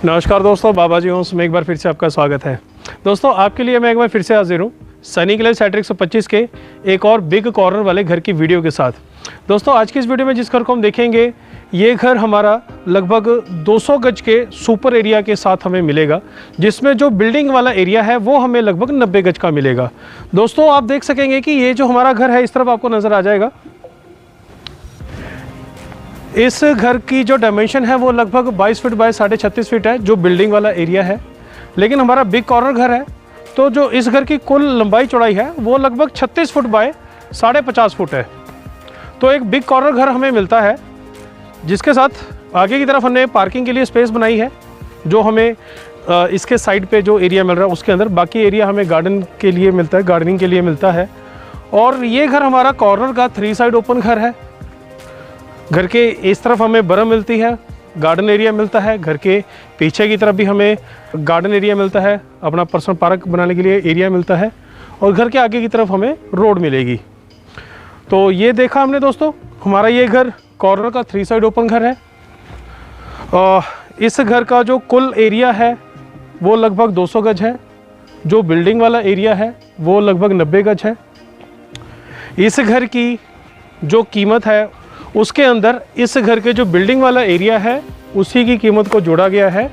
नमस्कार दोस्तों, बाबाजी होम्स में एक बार फिर से आपका स्वागत है। दोस्तों, आपके लिए मैं एक बार फिर से हाजिर हूँ सनी क्लेव सेक्टर 125 के एक और बिग कॉर्नर वाले घर की वीडियो के साथ। दोस्तों, आज की इस वीडियो में जिस घर को हम देखेंगे, ये घर हमारा लगभग 200 गज के सुपर एरिया के साथ हमें मिलेगा, जिसमें जो बिल्डिंग वाला एरिया है वो हमें लगभग 90 गज का मिलेगा। दोस्तों, आप देख सकेंगे कि ये जो हमारा घर है इस तरफ आपको नज़र आ जाएगा। इस घर की जो डायमेंशन है वो लगभग 22 फीट बाय 36.5 फीट है, जो बिल्डिंग वाला एरिया है। लेकिन हमारा बिग कॉर्नर घर है, तो जो इस घर की कुल लंबाई चौड़ाई है वो लगभग 36 फुट बाय 50.5 फुट है। तो एक बिग कॉर्नर घर हमें मिलता है, जिसके साथ आगे की तरफ हमने पार्किंग के लिए स्पेस बनाई है, जो हमें इसके साइड पे जो एरिया मिल रहा है उसके अंदर। बाकी एरिया हमें गार्डन के लिए मिलता है, गार्डनिंग के लिए मिलता है। और ये घर हमारा कॉर्नर का 3 साइड ओपन घर है। घर के इस तरफ हमें बरम मिलती है, गार्डन एरिया मिलता है। घर के पीछे की तरफ भी हमें गार्डन एरिया मिलता है, अपना पर्सनल पार्क बनाने के लिए एरिया मिलता है। और घर के आगे की तरफ हमें रोड मिलेगी। तो ये देखा हमने दोस्तों, हमारा ये घर कॉर्नर का 3 साइड ओपन घर है। इस घर का जो कुल एरिया है वो लगभग 200 गज है। जो बिल्डिंग वाला एरिया है वो लगभग 90 गज है। इस घर की जो कीमत है उसके अंदर इस घर के जो बिल्डिंग वाला एरिया है उसी की कीमत को जोड़ा गया है।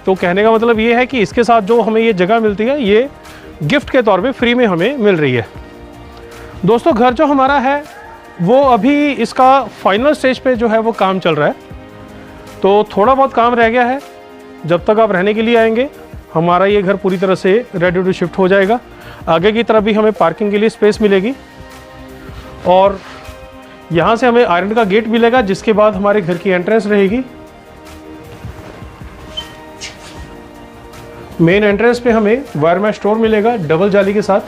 तो कहने का मतलब ये है कि इसके साथ जो हमें ये जगह मिलती है ये गिफ्ट के तौर पे फ्री में हमें मिल रही है। दोस्तों, घर जो हमारा है वो अभी इसका फाइनल स्टेज पे जो है वो काम चल रहा है। तो थोड़ा बहुत काम रह गया है। जब तक आप रहने के लिए आएंगे हमारा ये घर पूरी तरह से रेडी टू शिफ्ट हो जाएगा। आगे की तरफ भी हमें पार्किंग के लिए स्पेस मिलेगी और यहाँ से हमें आयरन का गेट मिलेगा, जिसके बाद हमारे घर की एंट्रेंस रहेगी। मेन एंट्रेंस पे हमें वायर मैश स्टोर मिलेगा डबल जाली के साथ,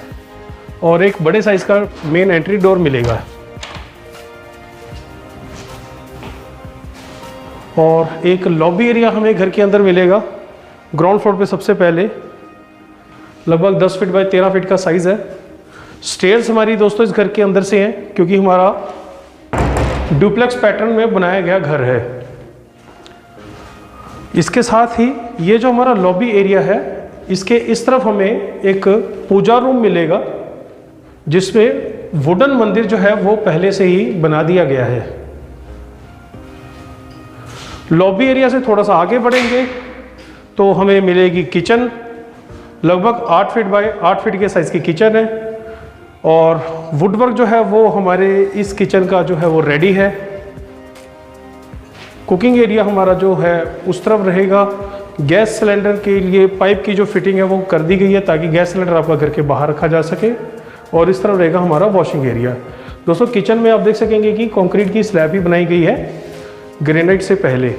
और एक बड़े साइज का मेन एंट्री डोर मिलेगा। और एक लॉबी एरिया हमें घर के अंदर मिलेगा। ग्राउंड फ्लोर पे सबसे पहले लगभग 10 फीट बाय 13 फीट का साइज है। स्टेयर्स हमारी दोस्तों इस घर के अंदर से हैं, क्योंकि हमारा डुप्लेक्स पैटर्न में बनाया गया घर है। इसके साथ ही ये जो हमारा लॉबी एरिया है, इसके इस तरफ हमें एक पूजा रूम मिलेगा, जिसमें वुडन मंदिर जो है वो पहले से ही बना दिया गया है। लॉबी एरिया से थोड़ा सा आगे बढ़ेंगे तो हमें मिलेगी किचन। लगभग 8 फीट बाय 8 फीट के साइज की किचन है, और वुडवर्क जो है वो हमारे इस किचन का जो है वो रेडी है। कुकिंग एरिया हमारा जो है उस तरफ रहेगा। गैस सिलेंडर के लिए पाइप की जो फिटिंग है वो कर दी गई है, ताकि गैस सिलेंडर आपका घर के बाहर रखा जा सके। और इस तरफ रहेगा हमारा वॉशिंग एरिया। दोस्तों, किचन में आप देख सकेंगे कि कंक्रीट की स्लैब ही बनाई गई है ग्रेनाइट से पहले।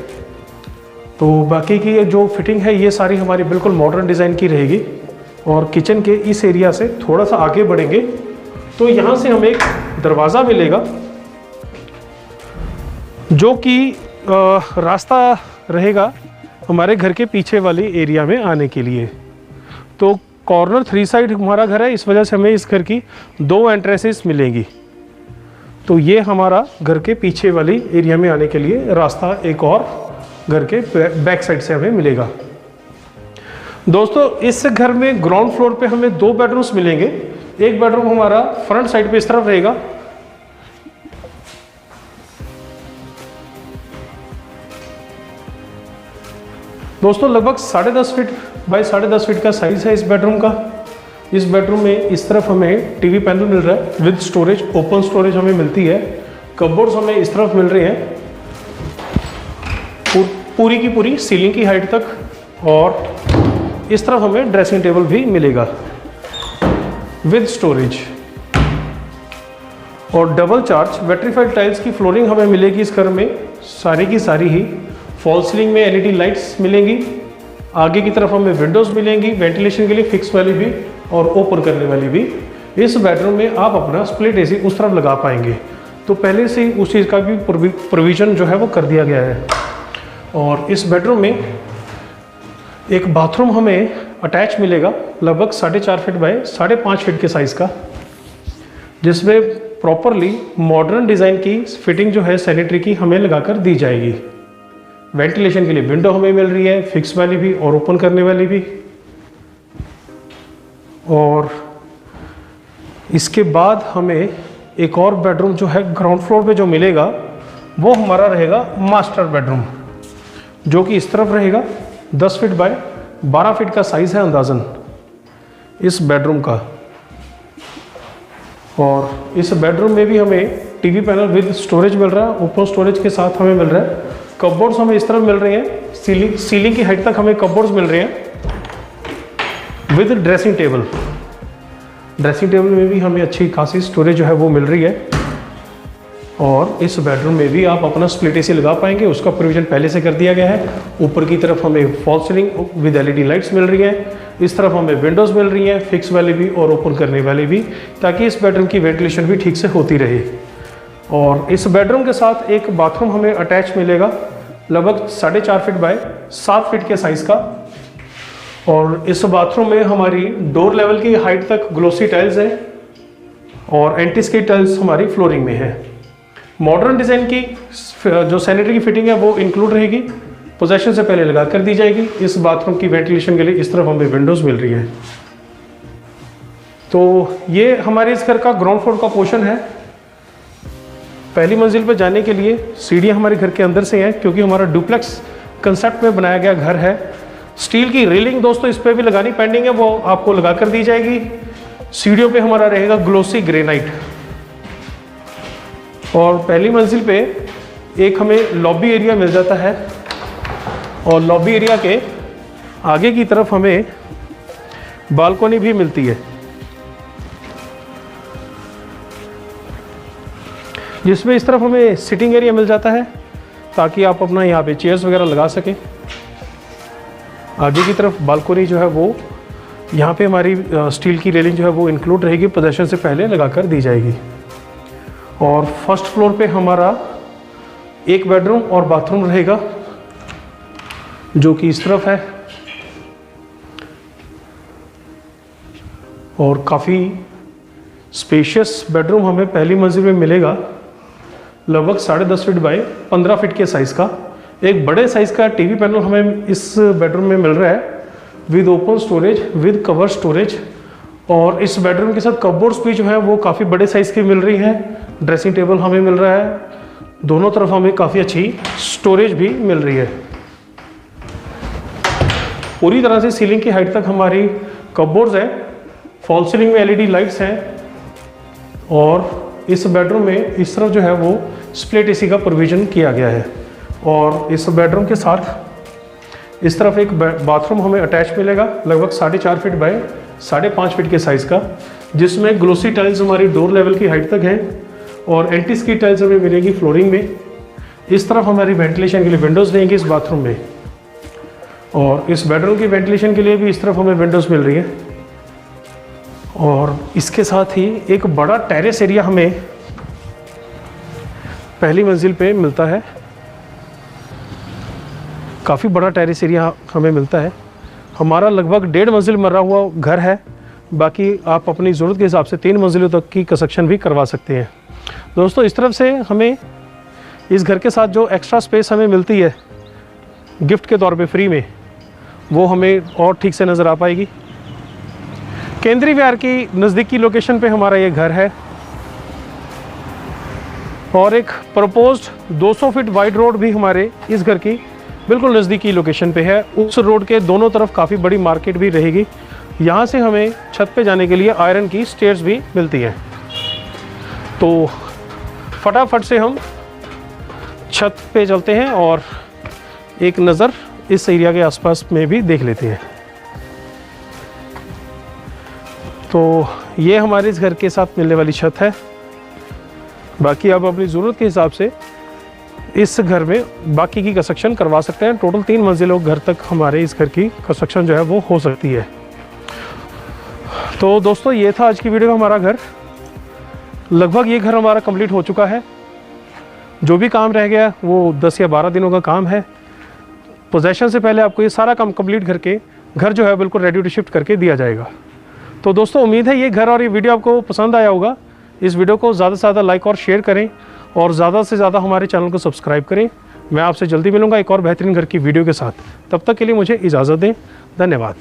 तो बाकी की जो फिटिंग है ये सारी हमारी बिल्कुल मॉडर्न डिज़ाइन की रहेगी। और किचन के इस एरिया से थोड़ा सा आगे बढ़ेंगे तो यहाँ से हमें एक दरवाज़ा मिलेगा, जो कि रास्ता रहेगा हमारे घर के पीछे वाली एरिया में आने के लिए। तो कॉर्नर 3 साइड हमारा घर है, इस वजह से हमें इस घर की 2 एंट्रेंसेस मिलेंगी। तो ये हमारा घर के पीछे वाली एरिया में आने के लिए रास्ता एक और घर के बैक साइड से हमें मिलेगा। दोस्तों, इस घर में ग्राउंड फ्लोर पे हमें 2 बेडरूम्स मिलेंगे। एक बेडरूम हमारा फ्रंट साइड पे इस तरफ रहेगा, दोस्तों लगभग 10.5 फीट बाय 10.5 फीट का साइज है इस बेडरूम का। इस बेडरूम में इस तरफ हमें टीवी पैनल मिल रहा है विद स्टोरेज, ओपन स्टोरेज हमें मिलती है। कपबोर्ड्स हमें इस तरफ मिल रहे हैं पूरी की पूरी सीलिंग की हाइट तक, और इस तरफ हमें ड्रेसिंग टेबल भी मिलेगा विद स्टोरेज। और डबल चार्ज वेट्रीफाइड टाइल्स की फ्लोरिंग हमें मिलेगी इस घर में, सारी की सारी ही। फॉल सीलिंग में एलईडी लाइट्स मिलेंगी। आगे की तरफ हमें विंडोज़ मिलेंगी वेंटिलेशन के लिए, फिक्स वाली भी और ओपन करने वाली भी। इस बेडरूम में आप अपना स्प्लिट एसी उस तरफ लगा पाएंगे। तो पहले से ही उस चीज़ का भी प्रोविज़न जो है वो कर दिया गया है। और इस बेडरूम में एक बाथरूम हमें अटैच मिलेगा, लगभग 4.5 फीट बाय 5.5 फीट के साइज़ का, जिसमें प्रॉपरली मॉडर्न डिज़ाइन की फिटिंग जो है सैनिटरी की हमें लगाकर दी जाएगी। वेंटिलेशन के लिए विंडो हमें मिल रही है, फिक्स वाली भी और ओपन करने वाली भी। और इसके बाद हमें एक और बेडरूम जो है ग्राउंड फ्लोर पे जो मिलेगा वो हमारा रहेगा मास्टर बेडरूम, जो कि इस तरफ रहेगा। 10 फीट बाय 12 फीट का साइज़ है अंदाज़न इस बेडरूम का। और इस बेडरूम में भी हमें टीवी पैनल विद स्टोरेज मिल रहा है, ओपन स्टोरेज के साथ हमें मिल रहा है। कपबोर्ड्स हमें इस तरफ मिल रहे हैं, सीलिंग की हाइट तक हमें कपबोर्ड्स मिल रहे हैं with dressing table. Dressing table में भी हमें अच्छी खासी स्टोरेज जो है वो मिल रही है। और इस बेडरूम में भी आप अपना स्प्लिट एसी लगा पाएंगे, उसका प्रोविजन पहले से कर दिया गया है। ऊपर की तरफ हमें fall ceiling with LED lights मिल रही हैं, इस तरफ हमें विंडोज़ मिल रही हैं, फिक्स वाली भी और ओपन करने वाली भी, ताकि इस बेडरूम की वेंटिलेशन भी ठीक से होती रहे। और इस बेडरूम के साथ एक बाथरूम हमें अटैच मिलेगा, लगभग 4.5 फीट बाय 7 फीट के साइज़ का। और इस बाथरूम में हमारी डोर लेवल की हाइट तक ग्लोसी टाइल्स है और एंटी स्किड टाइल्स हमारी फ्लोरिंग में है। मॉडर्न डिज़ाइन की जो सैनिटरी की फिटिंग है वो इंक्लूड रहेगी, पोजेशन से पहले लगा कर दी जाएगी। इस बाथरूम की वेंटिलेशन के लिए इस तरफ हमें विंडोज़ मिल रही है। तो ये हमारे इस घर का ग्राउंड फ्लोर का पोर्शन है। पहली मंजिल पर जाने के लिए सीढ़ियाँ हमारे घर के अंदर से हैं, क्योंकि हमारा डुप्लेक्स कंसेप्ट में बनाया गया घर है। स्टील की रेलिंग दोस्तों इस पर भी लगानी पेंडिंग है, वो आपको लगा कर दी जाएगी। सीढ़ियों पे हमारा रहेगा ग्लोसी ग्रेनाइट। और पहली मंजिल पे एक हमें लॉबी एरिया मिल जाता है, और लॉबी एरिया के आगे की तरफ हमें बालकनी भी मिलती है, जिसमें इस तरफ हमें सिटिंग एरिया मिल जाता है, ताकि आप अपना यहाँ पे चेयर्स वगैरह लगा सकें। आगे की तरफ बालकनी जो है वो यहाँ पे हमारी स्टील की रेलिंग जो है वो इंक्लूड रहेगी, पोजेशन से पहले लगा कर दी जाएगी। और फर्स्ट फ्लोर पे हमारा एक बेडरूम और बाथरूम रहेगा, जो कि इस तरफ है। और काफ़ी स्पेशियस बेडरूम हमें पहली मंजिल में मिलेगा, लगभग 10.5 फीट बाय 15 फीट के साइज़ का। एक बड़े साइज़ का टीवी पैनल हमें इस बेडरूम में मिल रहा है with open storage with cover storage. और इस बेडरूम के साथ कपबोर्ड्स भी जो है वो काफ़ी बड़े साइज़ की मिल रही हैं। ड्रेसिंग टेबल हमें मिल रहा है, दोनों तरफ हमें काफ़ी अच्छी स्टोरेज भी मिल रही है। पूरी तरह से सीलिंग की हाइट तक हमारी कपबोर्ड्स हैं, फॉल सीलिंग में एलईडी लाइट्स हैं। और इस बेडरूम में इस तरफ जो है वो स्प्लिट एसी का प्रोविज़न किया गया है। और इस बेडरूम के साथ इस तरफ एक बाथरूम हमें अटैच मिलेगा, लगभग 4.5 फीट बाय 5.5 फीट के साइज़ का, जिसमें ग्लोसी टाइल्स हमारी डोर लेवल की हाइट तक है और एंटी स्किड टाइल्स हमें मिलेगी फ्लोरिंग में। इस तरफ हमारी वेंटिलेशन के लिए विंडोज़ रहेंगी इस बाथरूम में, और इस बेडरूम की वेंटिलेशन के लिए भी इस तरफ हमें विंडोज़ मिल रही है। और इसके साथ ही एक बड़ा टेरेस एरिया हमें पहली मंजिल पे मिलता है, काफ़ी बड़ा टेरेस एरिया हमें मिलता है। हमारा लगभग 1.5 मंजिल मरा हुआ घर है, बाकी आप अपनी ज़रूरत के हिसाब से 3 मंजिलों तक की कंस्ट्रक्शन भी करवा सकते हैं। दोस्तों इस तरफ से हमें इस घर के साथ जो एक्स्ट्रा स्पेस हमें मिलती है गिफ्ट के तौर पे फ्री में, वो हमें और ठीक से नज़र आ पाएगी। केंद्रीय विहार की नज़दीकी लोकेशन पे हमारा ये घर है, और एक प्रपोज्ड 200 फीट वाइड रोड भी हमारे इस घर की बिल्कुल नज़दीकी लोकेशन पे है। उस रोड के दोनों तरफ काफ़ी बड़ी मार्केट भी रहेगी। यहाँ से हमें छत पे जाने के लिए आयरन की स्टेयर्स भी मिलती हैं। तो फटाफट से हम छत पे चलते हैं और एक नज़र इस एरिया के आसपास में भी देख लेते हैं। तो ये हमारे इस घर के साथ मिलने वाली छत है। बाकी आप अपनी ज़रूरत के हिसाब से इस घर में बाकी की कंस्ट्रक्शन करवा सकते हैं। टोटल 3 मंजिलों घर तक हमारे इस घर की कंस्ट्रक्शन जो है वो हो सकती है। तो दोस्तों ये था आज की वीडियो का हमारा घर। लगभग ये घर हमारा कंप्लीट हो चुका है। जो भी काम रह गया वो 10 या 12 दिनों का काम है। पोजेशन से पहले आपको ये सारा काम कंप्लीट करके घर जो है बिल्कुल रेडी टू शिफ्ट करके दिया जाएगा। तो दोस्तों उम्मीद है ये घर और ये वीडियो आपको पसंद आया होगा। इस वीडियो को ज़्यादा से ज़्यादा लाइक और शेयर करें, और ज़्यादा से ज़्यादा हमारे चैनल को सब्सक्राइब करें, मैं आपसे जल्दी मिलूंगा एक और बेहतरीन घर की वीडियो के साथ। तब तक के लिए मुझे इजाज़त दें। धन्यवाद।